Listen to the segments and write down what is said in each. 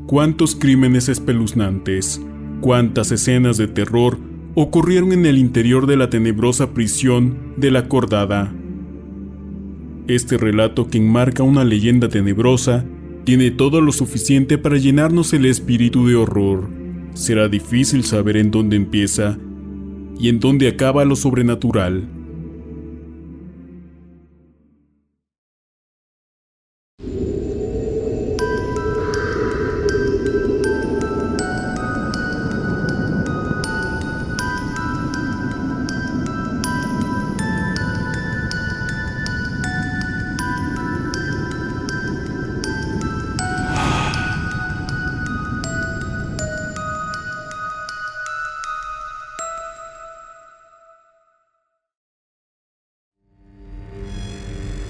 Cuántos crímenes espeluznantes, cuántas escenas de terror ocurrieron en el interior de la tenebrosa prisión de La Acordada. Este relato, que enmarca una leyenda tenebrosa, tiene todo lo suficiente para llenarnos el espíritu de horror. Será difícil saber en dónde empieza y en dónde acaba lo sobrenatural.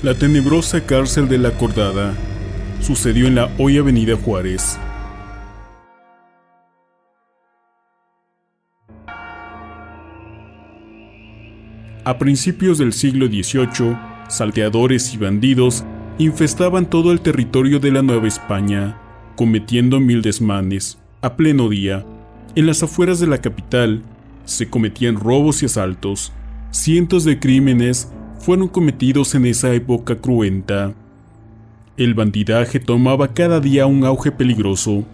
La tenebrosa cárcel de La Acordada sucedió en la hoy Avenida Juárez. A principios del siglo XVIII, salteadores y bandidos infestaban todo el territorio de la Nueva España, cometiendo mil desmanes. A pleno día, en las afueras de la capital, se cometían robos y asaltos. Cientos de crímenes fueron cometidos en esa época cruenta. El bandidaje tomaba cada día un auge peligroso.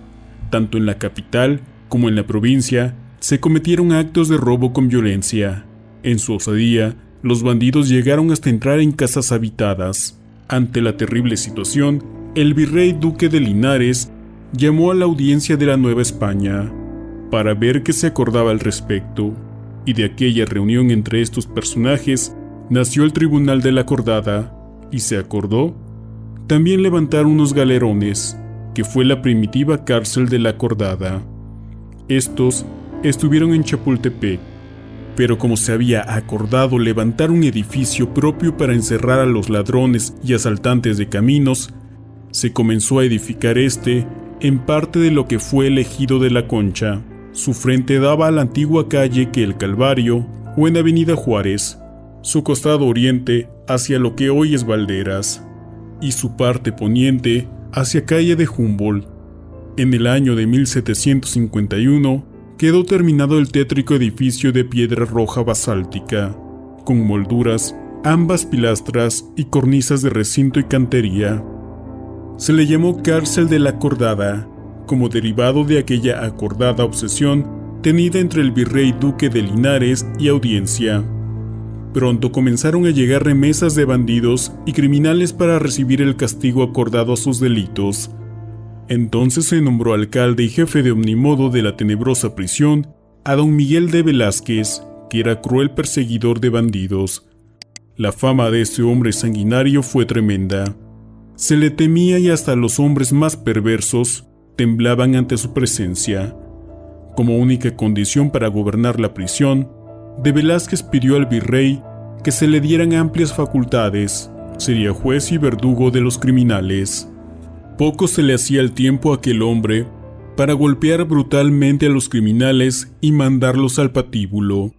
Tanto en la capital como en la provincia se cometieron actos de robo con violencia. En su osadía, los bandidos llegaron hasta entrar en casas habitadas. Ante la terrible situación, el virrey duque de Linares llamó a la audiencia de la Nueva España para ver qué se acordaba al respecto, y de aquella reunión entre estos personajes nació el Tribunal de La Acordada, y se acordó también levantar unos galerones, que fue la primitiva cárcel de La Acordada. Estos estuvieron en Chapultepec, pero como se había acordado levantar un edificio propio para encerrar a los ladrones y asaltantes de caminos, se comenzó a edificar en parte de lo que fue el ejido de La Concha. Su frente daba a la antigua calle que el Calvario, o en Avenida Juárez, su costado oriente hacia lo que hoy es Valderas, y su parte poniente hacia calle de Humboldt. En el año de 1751 quedó terminado el tétrico edificio de piedra roja basáltica, con molduras, ambas pilastras y cornisas de recinto y cantería. Se le llamó Cárcel de La Acordada, como derivado de aquella acordada obsesión tenida entre el virrey duque de Linares y audiencia. Pronto comenzaron a llegar remesas de bandidos y criminales para recibir el castigo acordado a sus delitos. Entonces se nombró alcalde y jefe de omnimodo de la tenebrosa prisión a don Miguel de Velázquez, que era cruel perseguidor de bandidos. La fama de este hombre sanguinario fue tremenda. Se le temía y hasta los hombres más perversos temblaban ante su presencia. Como única condición para gobernar la prisión, de Velázquez pidió al virrey que se le dieran amplias facultades. Sería juez y verdugo de los criminales. Poco se le hacía el tiempo a aquel hombre para golpear brutalmente a los criminales y mandarlos al patíbulo.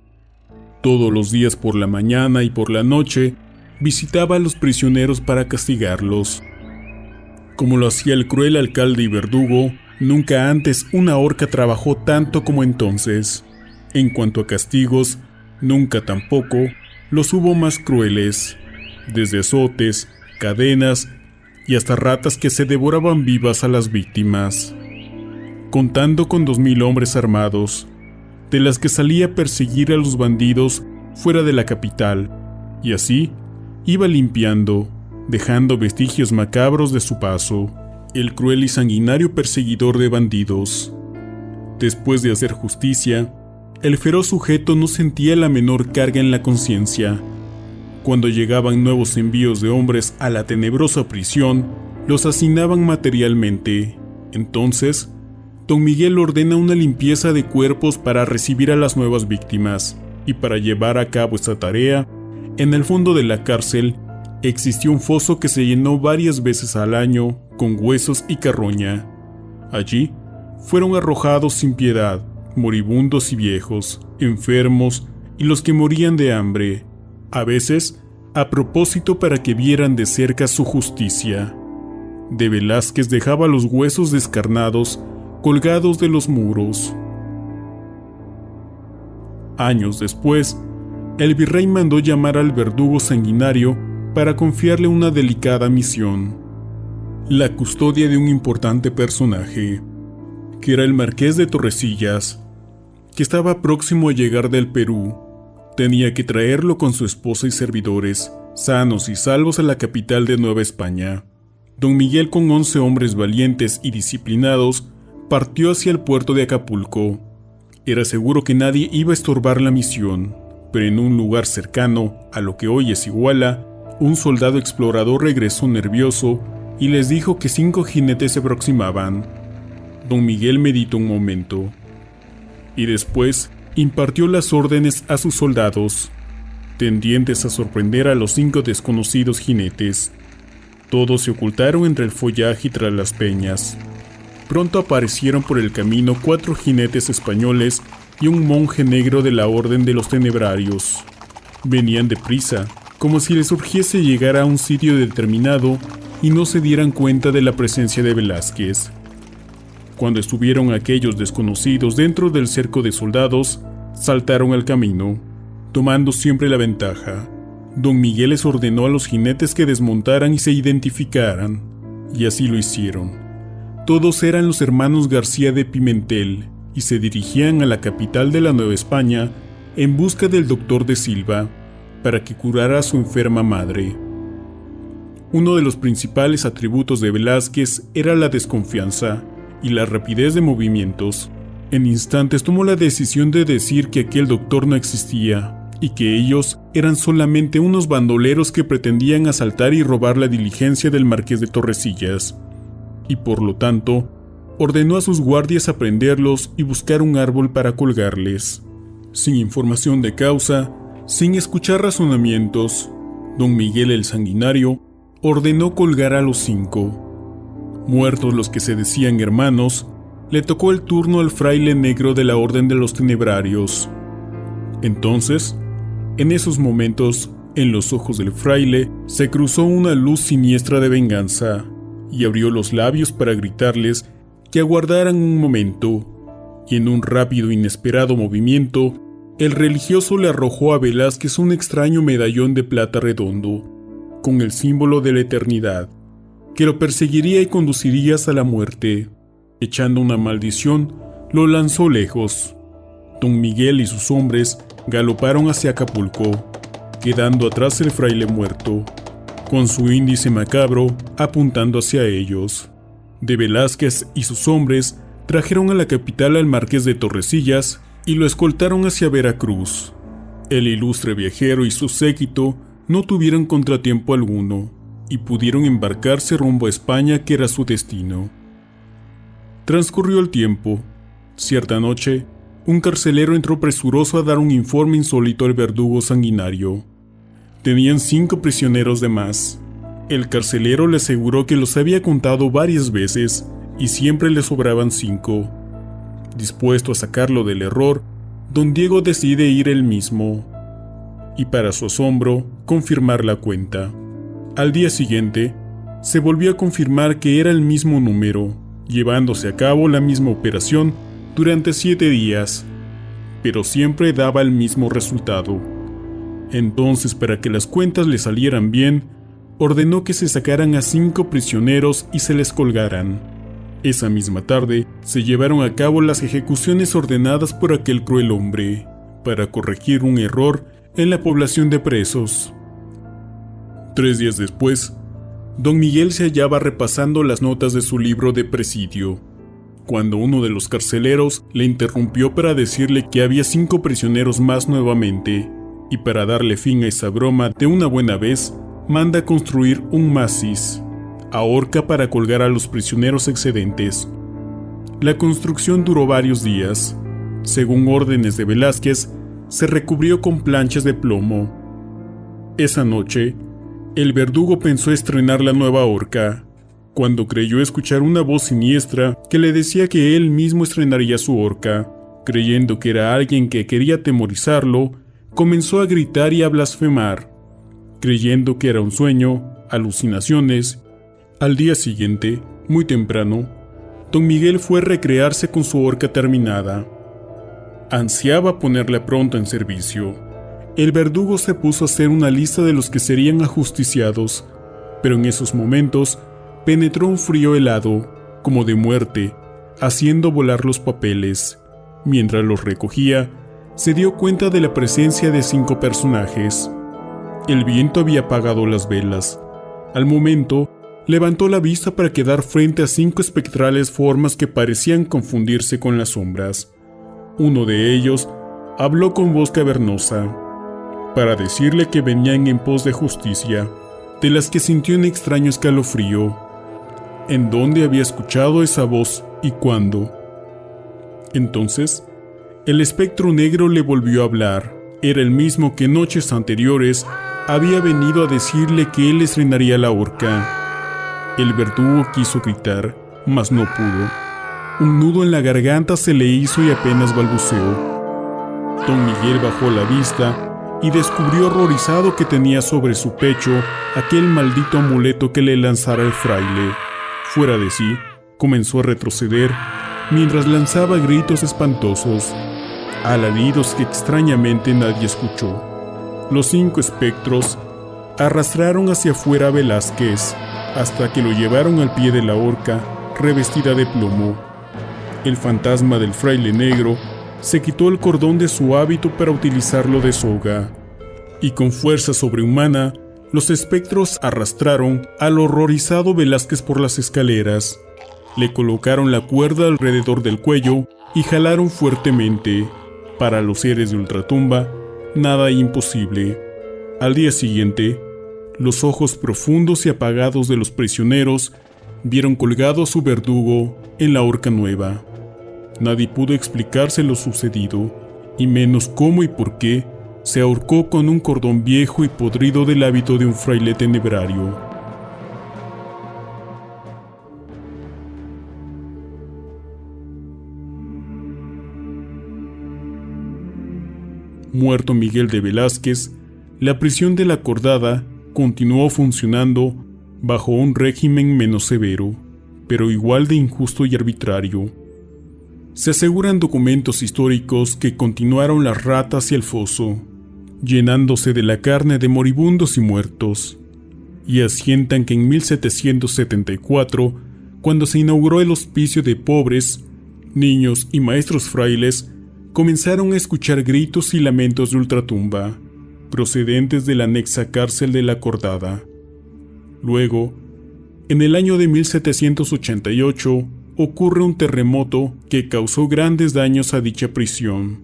Todos los días por la mañana y por la noche visitaba a los prisioneros para castigarlos. Como lo hacía el cruel alcalde y verdugo, nunca antes una horca trabajó tanto como entonces. En cuanto a castigos, nunca tampoco los hubo más crueles, desde azotes, cadenas y hasta ratas que se devoraban vivas a las víctimas. Contando con 2000 hombres armados, de las que salía a perseguir a los bandidos fuera de la capital, y así iba limpiando, dejando vestigios macabros de su paso, el cruel y sanguinario perseguidor de bandidos. Después de hacer justicia, el feroz sujeto no sentía la menor carga en la conciencia. Cuando llegaban nuevos envíos de hombres a la tenebrosa prisión, los hacinaban materialmente. Entonces, don Miguel ordena una limpieza de cuerpos para recibir a las nuevas víctimas, y para llevar a cabo esta tarea, en el fondo de la cárcel existió un foso que se llenó varias veces al año con huesos y carroña. Allí fueron arrojados sin piedad moribundos y viejos, enfermos y los que morían de hambre, a veces a propósito para que vieran de cerca su justicia. De Velázquez dejaba los huesos descarnados colgados de los muros. Años después, el virrey mandó llamar al verdugo sanguinario para confiarle una delicada misión: la custodia de un importante personaje, que era el marqués de Torrecillas, que estaba próximo a llegar del Perú. Tenía que traerlo con su esposa y servidores, sanos y salvos, a la capital de Nueva España. Don Miguel, con 11 hombres valientes y disciplinados, partió hacia el puerto de Acapulco. Era seguro que nadie iba a estorbar la misión, pero en un lugar cercano a lo que hoy es Iguala, un soldado explorador regresó nervioso y les dijo que 5 jinetes se aproximaban. Don Miguel meditó un momento y después impartió las órdenes a sus soldados, tendientes a sorprender a los 5 desconocidos jinetes. Todos se ocultaron entre el follaje y tras las peñas. Pronto aparecieron por el camino 4 jinetes españoles y un monje negro de la Orden de los Tenebrarios. Venían deprisa, como si les urgiese llegar a un sitio determinado y no se dieran cuenta de la presencia de Velázquez. Cuando estuvieron aquellos desconocidos dentro del cerco de soldados, saltaron al camino, tomando siempre la ventaja. Don Miguel les ordenó a los jinetes que desmontaran y se identificaran, y así lo hicieron. Todos eran los hermanos García de Pimentel y se dirigían a la capital de la Nueva España en busca del doctor de Silva para que curara a su enferma madre. Uno de los principales atributos de Velázquez era la desconfianza y la rapidez de movimientos. En instantes tomó la decisión de decir que aquel doctor no existía y que ellos eran solamente unos bandoleros que pretendían asaltar y robar la diligencia del marqués de Torrecillas, y por lo tanto ordenó a sus guardias aprenderlos y buscar un árbol para colgarles. Sin información de causa, sin escuchar razonamientos, don Miguel el Sanguinario ordenó colgar a los 5. Muertos los que se decían hermanos, le tocó el turno al fraile negro de la Orden de los Tenebrarios. Entonces, en esos momentos, en los ojos del fraile se cruzó una luz siniestra de venganza, y abrió los labios para gritarles que aguardaran un momento, y en un rápido e inesperado movimiento, el religioso le arrojó a Velázquez un extraño medallón de plata redondo, con el símbolo de la eternidad, que lo perseguiría y conduciría hasta la muerte. Echando una maldición, lo lanzó lejos. Don Miguel y sus hombres galoparon hacia Acapulco, quedando atrás el fraile muerto, con su índice macabro apuntando hacia ellos. De Velázquez y sus hombres trajeron a la capital al marqués de Torrecillas y lo escoltaron hacia Veracruz. El ilustre viajero y su séquito no tuvieron contratiempo alguno y pudieron embarcarse rumbo a España, que era su destino. Transcurrió el tiempo. Cierta noche, un carcelero entró presuroso a dar un informe insólito al verdugo sanguinario. Tenían 5 prisioneros de más. El carcelero le aseguró que los había contado varias veces y siempre le sobraban 5. Dispuesto a sacarlo del error, don Diego decide ir él mismo y, para su asombro, confirmar la cuenta. Al día siguiente, se volvió a confirmar que era el mismo número, llevándose a cabo la misma operación durante 7 días, pero siempre daba el mismo resultado. Entonces, para que las cuentas le salieran bien, ordenó que se sacaran a 5 prisioneros y se les colgaran. Esa misma tarde, se llevaron a cabo las ejecuciones ordenadas por aquel cruel hombre, para corregir un error en la población de presos. 3 días después, don Miguel se hallaba repasando las notas de su libro de presidio, cuando uno de los carceleros le interrumpió para decirle que había 5 prisioneros más nuevamente, y para darle fin a esa broma de una buena vez, manda construir un maciz, a horca, para colgar a los prisioneros excedentes. La construcción duró varios días. Según órdenes de Velázquez, se recubrió con planchas de plomo. Esa noche, el verdugo pensó estrenar la nueva horca, cuando creyó escuchar una voz siniestra que le decía que él mismo estrenaría su horca. Creyendo que era alguien que quería atemorizarlo, comenzó a gritar y a blasfemar. Creyendo que era un sueño, alucinaciones, al día siguiente, muy temprano, don Miguel fue a recrearse con su horca terminada. Ansiaba ponerla pronto en servicio. El verdugo se puso a hacer una lista de los que serían ajusticiados, pero en esos momentos penetró un frío helado, como de muerte, haciendo volar los papeles. Mientras los recogía, se dio cuenta de la presencia de 5 personajes. El viento había apagado las velas. Al momento, levantó la vista para quedar frente a 5 espectrales formas que parecían confundirse con las sombras. Uno de ellos habló con voz cavernosa, para decirle que venían en pos de justicia, de las que sintió un extraño escalofrío. ¿En dónde había escuchado esa voz y cuándo? Entonces, el espectro negro le volvió a hablar. Era el mismo que noches anteriores había venido a decirle que él estrenaría la horca. El verdugo quiso gritar, mas no pudo. Un nudo en la garganta se le hizo y apenas balbuceó. Don Miguel bajó la vista y descubrió horrorizado que tenía sobre su pecho aquel maldito amuleto que le lanzara el fraile. Fuera de sí, comenzó a retroceder mientras lanzaba gritos espantosos, alaridos que extrañamente nadie escuchó. Los 5 espectros arrastraron hacia afuera a Velázquez hasta que lo llevaron al pie de la horca revestida de plomo. El fantasma del fraile negro se quitó el cordón de su hábito para utilizarlo de soga, y con fuerza sobrehumana, los espectros arrastraron al horrorizado Velázquez por las escaleras. Le colocaron la cuerda alrededor del cuello y jalaron fuertemente. Para los seres de ultratumba, nada imposible. Al día siguiente, los ojos profundos y apagados de los prisioneros vieron colgado a su verdugo en la horca nueva. Nadie pudo explicarse lo sucedido, y menos cómo y por qué se ahorcó con un cordón viejo y podrido del hábito de un fraile tenebrario. Muerto Miguel de Velázquez, la prisión de la Acordada continuó funcionando bajo un régimen menos severo, pero igual de injusto y arbitrario. Se aseguran documentos históricos que continuaron las ratas y el foso, llenándose de la carne de moribundos y muertos, y asientan que en 1774, cuando se inauguró el hospicio de pobres, niños y maestros frailes, comenzaron a escuchar gritos y lamentos de ultratumba, procedentes de la anexa cárcel de la Acordada. Luego, en el año de 1788, ocurre un terremoto que causó grandes daños a dicha prisión,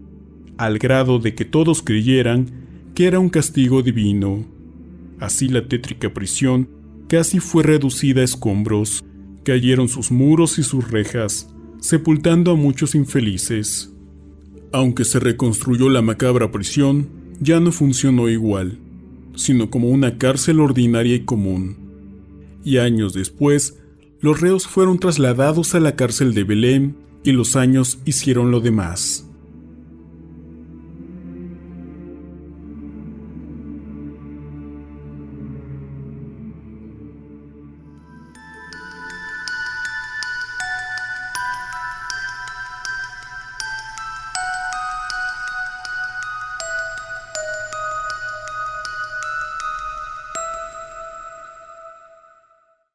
al grado de que todos creyeran que era un castigo divino. Así la tétrica prisión casi fue reducida a escombros, cayeron sus muros y sus rejas, sepultando a muchos infelices. Aunque se reconstruyó la macabra prisión, ya no funcionó igual, sino como una cárcel ordinaria y común. Y años después, los reos fueron trasladados a la cárcel de Belém y los años hicieron lo demás.